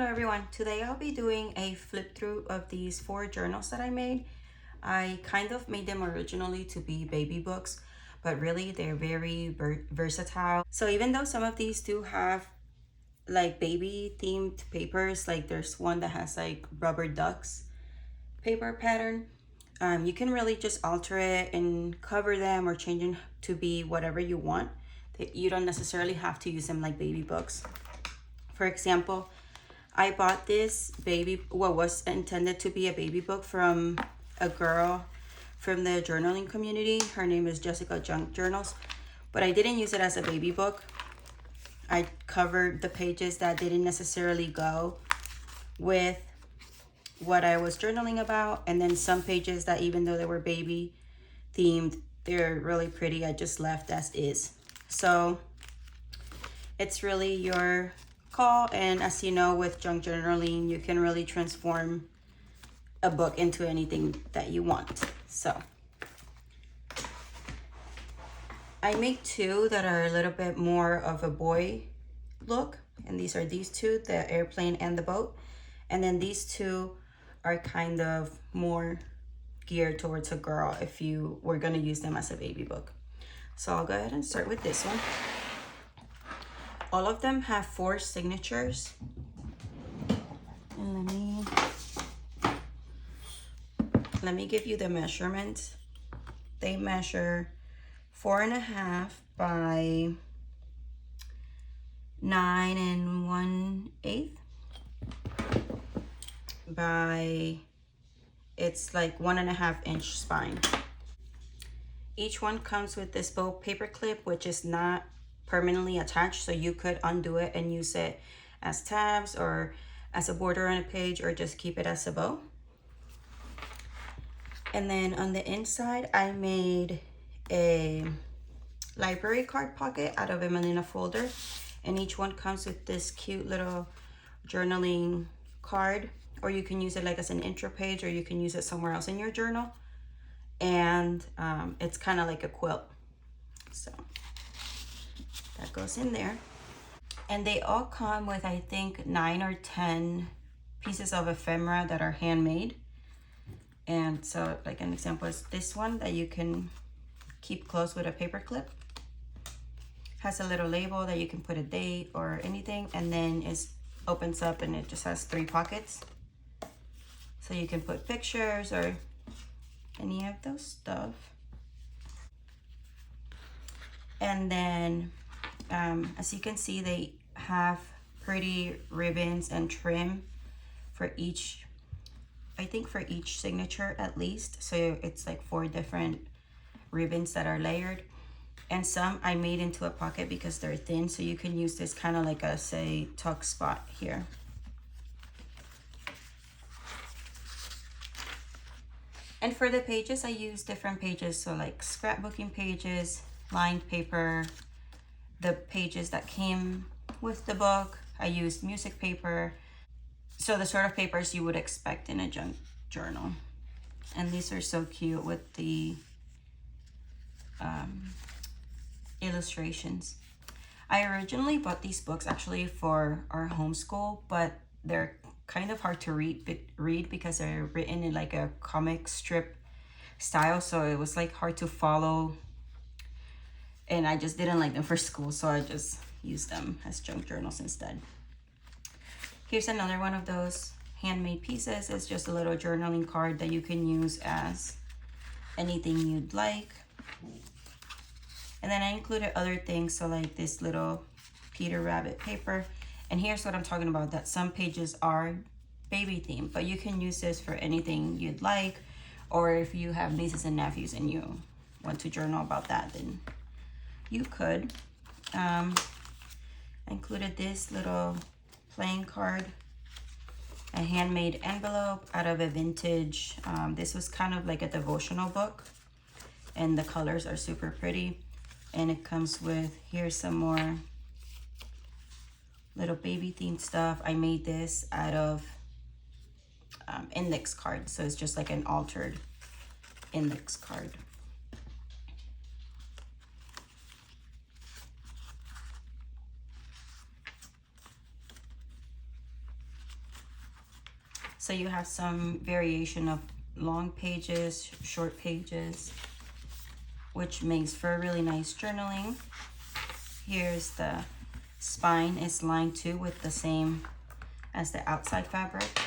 Hello everyone, today I'll be doing a flip through of these 4 journals that I made. I kind of made them originally to be baby books, but really they're very versatile. So even though some of these do have like baby themed papers, like there's one that has like rubber ducks paper pattern, you can really just alter it and cover them or change them to be whatever you want. You don't necessarily have to use them like baby books. For example, I bought this what was intended to be a baby book from a girl from the journaling community. Her name is Jessica Junk Journals, but I didn't use it as a baby book. I covered the pages that didn't necessarily go with what I was journaling about, and then some pages that, even though they were baby themed, they're really pretty, I just left as is. So it's really your call, and as you know, with junk journaling, you can really transform a book into anything that you want. So I make 2 that are a little bit more of a boy look, and these are these 2, the airplane and the boat, and then these 2 are kind of more geared towards a girl if you were going to use them as a baby book. So I'll go ahead and start with this one. All of them have 4 signatures. And let me give you the measurements. They measure 4.5 by 9 1/8 by, it's like 1.5 inch spine. Each one comes with this bow paper clip, which is not permanently attached, so you could undo it and use it as tabs or as a border on a page, or just keep it as a bow. And then on the inside, I made a library card pocket out of a manila folder, and each one comes with this cute little journaling card, or you can use it like as an intro page, or you can use it somewhere else in your journal. And it's kind of like a quilt, so that goes in there. And they all come with, I think, 9 or 10 pieces of ephemera that are handmade. And so like an example is this one that you can keep closed with a paper clip. Has a little label that you can put a date or anything, and then it opens up and it just has 3 pockets. So you can put pictures or any of those stuff. And then as you can see, they have pretty ribbons and trim for each, I think for each signature at least. So it's like 4 different ribbons that are layered. And some I made into a pocket because they're thin, so you can use this kind of like a, say, tuck spot here. And for the pages, I use different pages, so like scrapbooking pages, lined paper, the pages that came with the book. I used music paper, so the sort of papers you would expect in a junk journal. And these are so cute with the illustrations. I originally bought these books actually for our homeschool, but they're kind of hard to read because they're written in like a comic strip style, so it was like hard to follow, and I just didn't like them for school, so I just used them as junk journals instead. Here's another one of those handmade pieces. It's just a little journaling card that you can use as anything you'd like. And then I included other things, so like this little Peter Rabbit paper. And here's what I'm talking about, that some pages are baby themed, but you can use this for anything you'd like, or if you have nieces and nephews and you want to journal about that, then you could. I included this little playing card, a handmade envelope out of a vintage, this was kind of like a devotional book, and the colors are super pretty. And it comes with, here's some more little baby themed stuff. I made this out of index cards, so it's just like an altered index card. So you have some variation of long pages, short pages, which makes for really nice journaling. Here's the spine is lined too with the same as the outside fabric.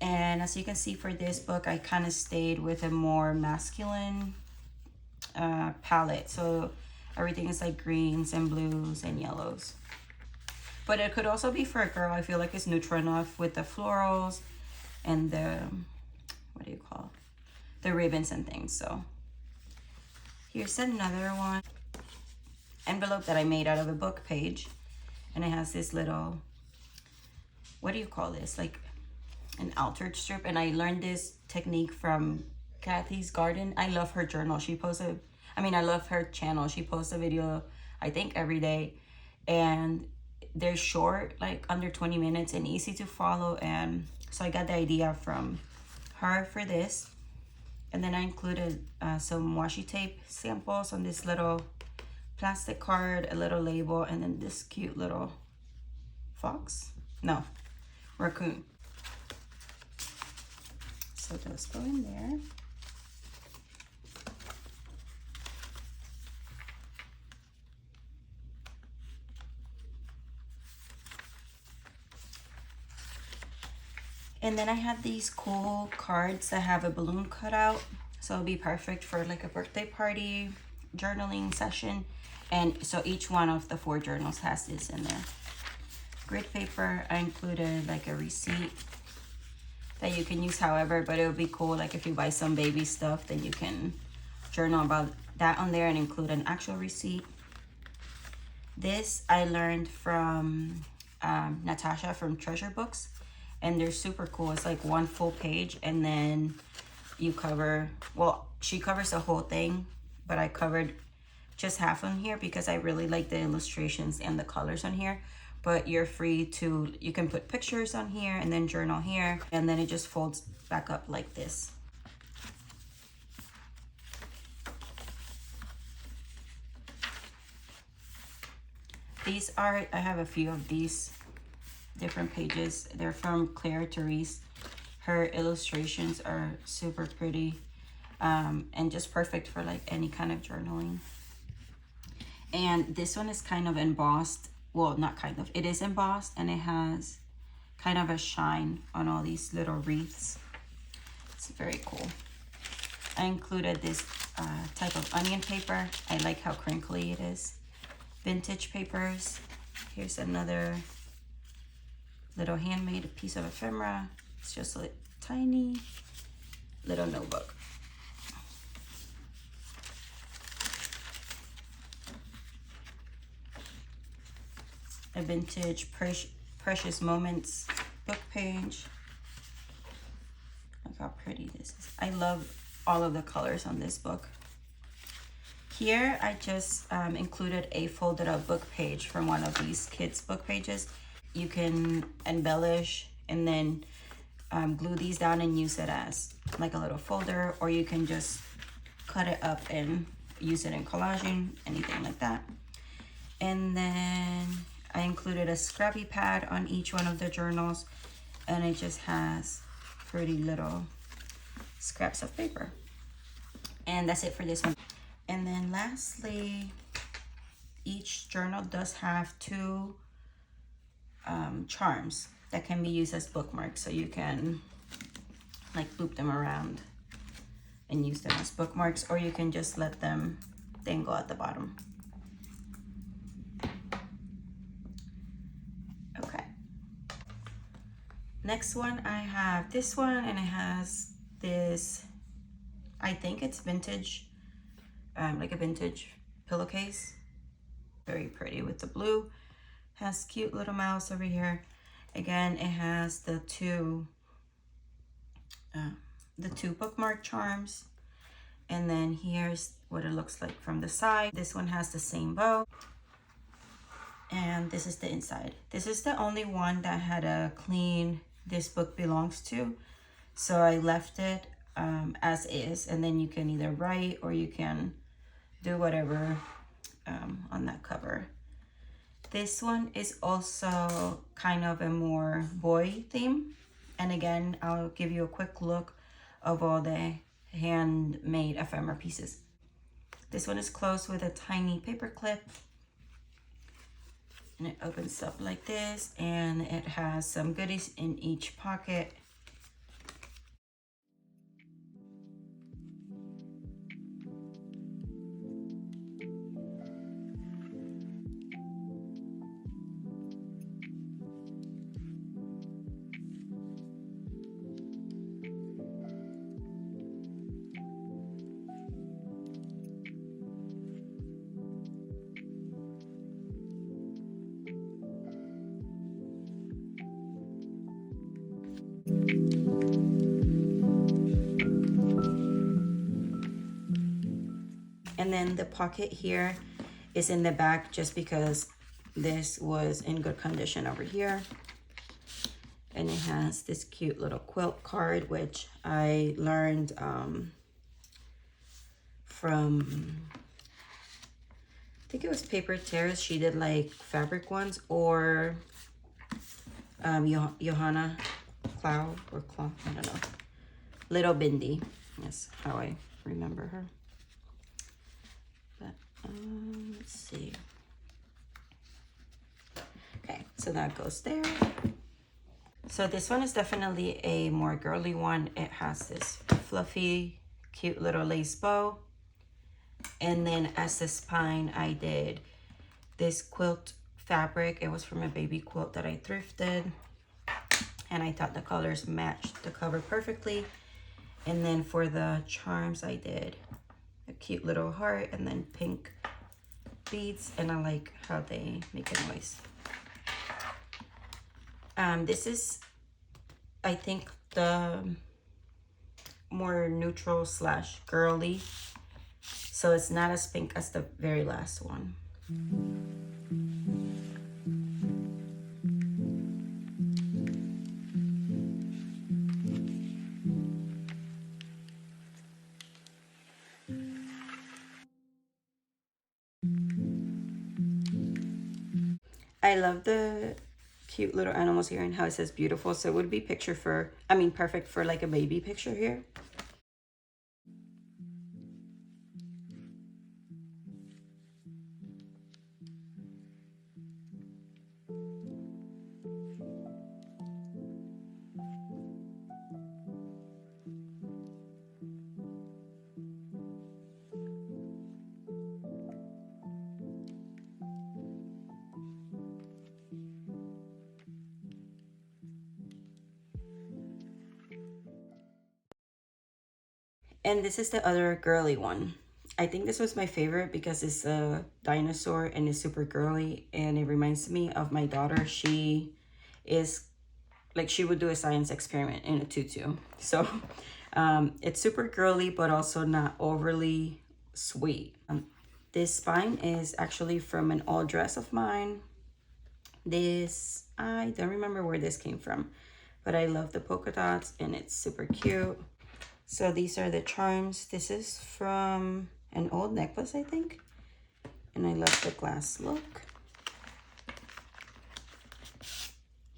And as you can see for this book, I kind of stayed with a more masculine palette. So everything is like greens and blues and yellows. But it could also be for a girl. I feel like it's neutral enough with the florals and the, what do you call it? The ribbons and things. So here's another one. Envelope that I made out of a book page. And it has this little, what do you call this? Like an altered strip. And I learned this technique from Kathy's Garden. I love her journal. She posts I love her channel. She posts a video, I think every day. And they're short, like under 20 minutes and easy to follow. And so I got the idea from her for this. And then I included some washi tape samples on this little plastic card, a little label, and then this cute little fox. No, raccoon. So those go in there. And then I had these cool cards that have a balloon cutout. So it'll be perfect for like a birthday party, journaling session. And so each one of the 4 journals has this in there. Grid paper, I included like a receipt that you can use however, but it would be cool like if you buy some baby stuff, then you can journal about that on there and include an actual receipt. This I learned from Natasha from Treasure Books, and they're super cool. It's like 1 full page, and then you cover, well, she covers the whole thing, but I covered just half on here because I really like the illustrations and the colors on here. But you're free to, you can put pictures on here and then journal here, and then it just folds back up like this. These are, I have a few of these different pages. They're from Claire Therese. Her illustrations are super pretty and just perfect for like any kind of journaling. And this one is kind of embossed. Well, not kind of, it is embossed, and it has kind of a shine on all these little wreaths. It's very cool. I included this type of onion paper. I like how crinkly it is. Vintage papers. Here's another little handmade piece of ephemera. It's just a tiny little notebook. A vintage Precious Moments book page. Look how pretty this is. I love all of the colors on this book. Here I just included a folded up book page from one of these kids book pages. You can embellish and then glue these down and use it as like a little folder, or you can just cut it up and use it in collaging, anything like that. And then I included a scrappy pad on each one of the journals, and it just has pretty little scraps of paper. And that's it for this one. And then lastly, each journal does have 2 charms that can be used as bookmarks. So you can like loop them around and use them as bookmarks, or you can just let them dangle at the bottom. Okay. Next one, I have this one, and it has this, I think it's vintage, like a vintage pillowcase. Very pretty with the blue. Has cute little mouse over here. Again, it has the two bookmark charms. And then here's what it looks like from the side. This one has the same bow. And this is the inside. This is the only one that had a clean "This book belongs to." So I left it as is, and then you can either write or you can do whatever on that cover. This one is also kind of a more boy theme. And again, I'll give you a quick look of all the handmade ephemera pieces. This one is closed with a tiny paper clip. And it opens up like this, and it has some goodies in each pocket. And then the pocket here is in the back just because this was in good condition over here. And it has this cute little quilt card, which I learned from, I think it was Paper Terrace. She did like fabric ones, or Johanna Cloud or Cloud, I don't know. Little Bindi, that's how I remember her. But let's see. Okay, so that goes there. So this one is definitely a more girly one. It has this fluffy, cute little lace bow. And then as the spine, I did this quilt fabric. It was from a baby quilt that I thrifted. And I thought the colors matched the cover perfectly. And then for the charms, I did a cute little heart and then pink beads. And I like how they make a noise. This is, I think, the more neutral slash girly. So it's not as pink as the very last one. I love the cute little animals here and how it says beautiful. So it would be perfect for like a baby picture here. And this is the other girly one. I think this was my favorite because it's a dinosaur and it's super girly, and it reminds me of my daughter. She is like, she would do a science experiment in a tutu. So it's super girly, but also not overly sweet. This spine is actually from an old dress of mine. This, I don't remember where this came from, but I love the polka dots and it's super cute. So these are the charms. This is from an old necklace, I think. And I love the glass look.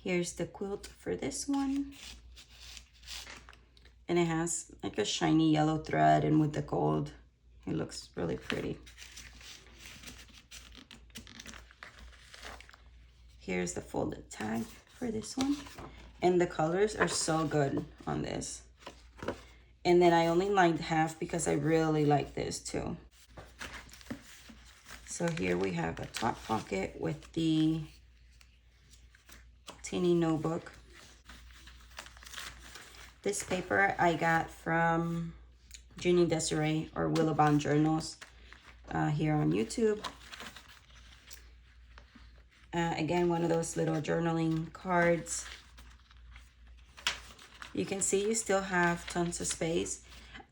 Here's the quilt for this one. And it has like a shiny yellow thread, and with the gold, it looks really pretty. Here's the folded tag for this one. And the colors are so good on this. And then I only lined half because I really like this too. So here we have a top pocket with the teeny notebook. This paper I got from Ginny Desiree or Willowbound Journals here on YouTube. Again, one of those little journaling cards. You can see you still have tons of space.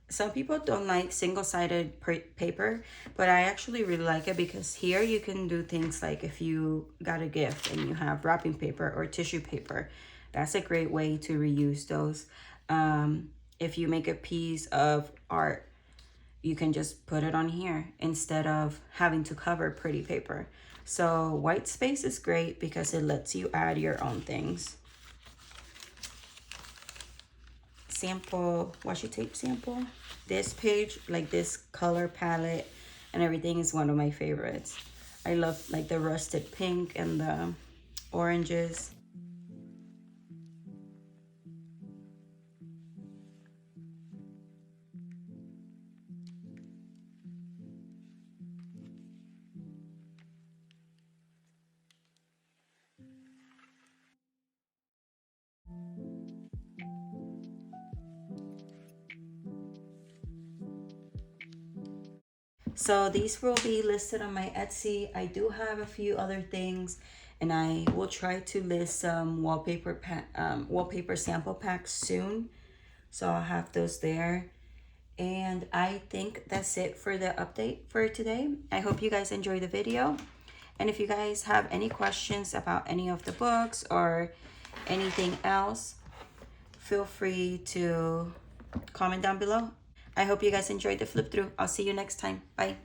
Some people don't like single-sided paper, but I actually really like it because here you can do things like if you got a gift and you have wrapping paper or tissue paper, that's a great way to reuse those. If you make a piece of art, you can just put it on here instead of having to cover pretty paper. So white space is great because it lets you add your own things. Sample, washi tape sample. This page, like this color palette and everything is one of my favorites. I love like the rusted pink and the oranges. So these will be listed on my Etsy. I do have a few other things, and I will try to list some wallpaper sample packs soon. So I'll have those there. And I think that's it for the update for today. I hope you guys enjoyed the video. And if you guys have any questions about any of the books or anything else, feel free to comment down below. I hope you guys enjoyed the flip through. I'll see you next time. Bye.